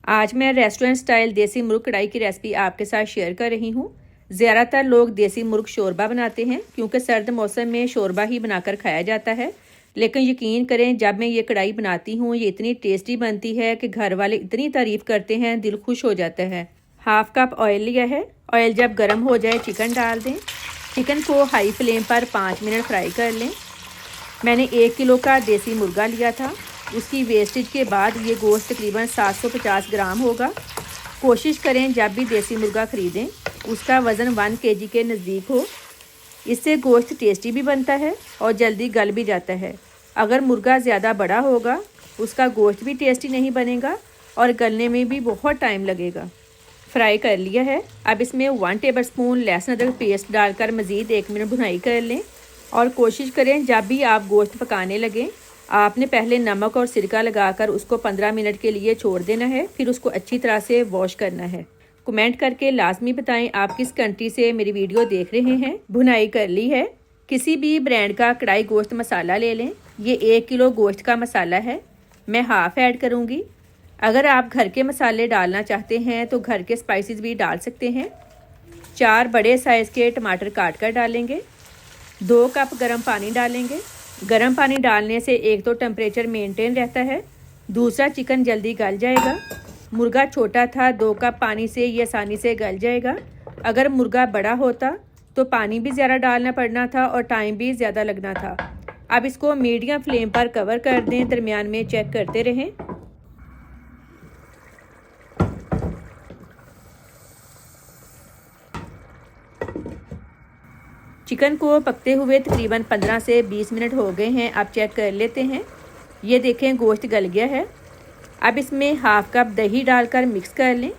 आज मैं restaurant style देसी मुर्ग कढ़ाई की रेसिपी आपके साथ शेयर कर रही हूँ। ज़्यादातर लोग देसी मुर्ग शोरबा बनाते हैं क्योंकि सर्द मौसम में शोरबा ही बनाकर खाया जाता है। लेकिन यकीन करें, जब मैं ये कढ़ाई बनाती हूँ ये इतनी टेस्टी बनती है कि घर वाले इतनी तारीफ़ करते हैं, दिल खुश हो जाता है। हाफ कप ऑयल लिया है। ऑयल जब गर्म हो जाए चिकन डाल दें। चिकन को हाई फ्लेम पर 5 मिनट फ्राई कर लें। मैंने 1 किलो का देसी मुर्गा लिया था। उसकी वेस्टेज के बाद ये गोश्त तकरीबन 750 ग्राम होगा। कोशिश करें जब भी देसी मुर्गा ख़रीदें उसका वज़न 1 केजी के नज़दीक हो। इससे गोश्त टेस्टी भी बनता है और जल्दी गल भी जाता है। अगर मुर्गा ज़्यादा बड़ा होगा उसका गोश्त भी टेस्टी नहीं बनेगा और गलने में भी बहुत टाइम लगेगा। फ्राई कर लिया है। अब इसमें 1 टेबलस्पून लहसुन अदरक पेस्ट डालकर मज़ीद 1 मिनट भुनाई कर लें। और कोशिश करें जब भी आप गोश्त पकाने लगें आपने पहले नमक और सिरका लगाकर उसको 15 मिनट के लिए छोड़ देना है, फिर उसको अच्छी तरह से वॉश करना है। कमेंट करके लाजमी बताएं आप किस कंट्री से मेरी वीडियो देख रहे हैं। भुनाई कर ली है। किसी भी ब्रांड का कढ़ाई गोश्त मसाला ले लें। ये 1 किलो गोश्त का मसाला है, मैं हाफ़ ऐड करूँगी। अगर आप घर के मसाले डालना चाहते हैं तो घर के स्पाइसेस भी डाल सकते हैं। 4 बड़े साइज़ के टमाटर काट कर डालेंगे। 2 कप गर्म पानी डालेंगे। गर्म पानी डालने से एक तो टेम्परेचर मेंटेन रहता है, दूसरा चिकन जल्दी गल जाएगा। मुर्गा छोटा था, 2 कप पानी से ये आसानी से गल जाएगा। अगर मुर्गा बड़ा होता तो पानी भी ज़्यादा डालना पड़ना था और टाइम भी ज़्यादा लगना था। अब इसको मीडियम फ्लेम पर कवर कर दें, दरमियान में चेक करते रहें। चिकन को पकते हुए तकरीबन 15 से 20 मिनट हो गए हैं। अब चेक कर लेते हैं। ये देखें गोश्त गल गया है। अब इसमें हाफ कप दही डालकर मिक्स कर लें।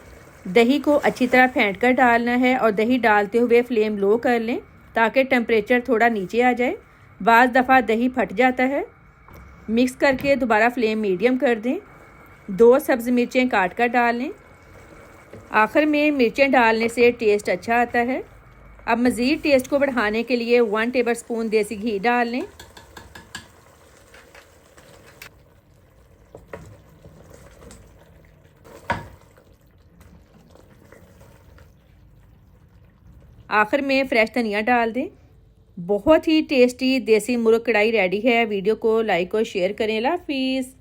दही को अच्छी तरह फेंट कर डालना है और दही डालते हुए फ्लेम लो कर लें ताकि टेम्परेचर थोड़ा नीचे आ जाए। बाज़ दफ़ा दही फट जाता है। मिक्स करके दोबारा फ्लेम मीडियम कर दें। 2 सब्ज़ मिर्चें काट कर डाल लें। आखिर में मिर्चें डालने से टेस्ट अच्छा आता है। अब मज़ीद टेस्ट को बढ़ाने के लिए 1 टेबलस्पून देसी घी डाल लें। आखिर में फ्रेश धनिया डाल दें। बहुत ही टेस्टी देसी मुर्ग कढ़ाई रेडी है। वीडियो को लाइक और शेयर करें। अल्लाह हाफिज़।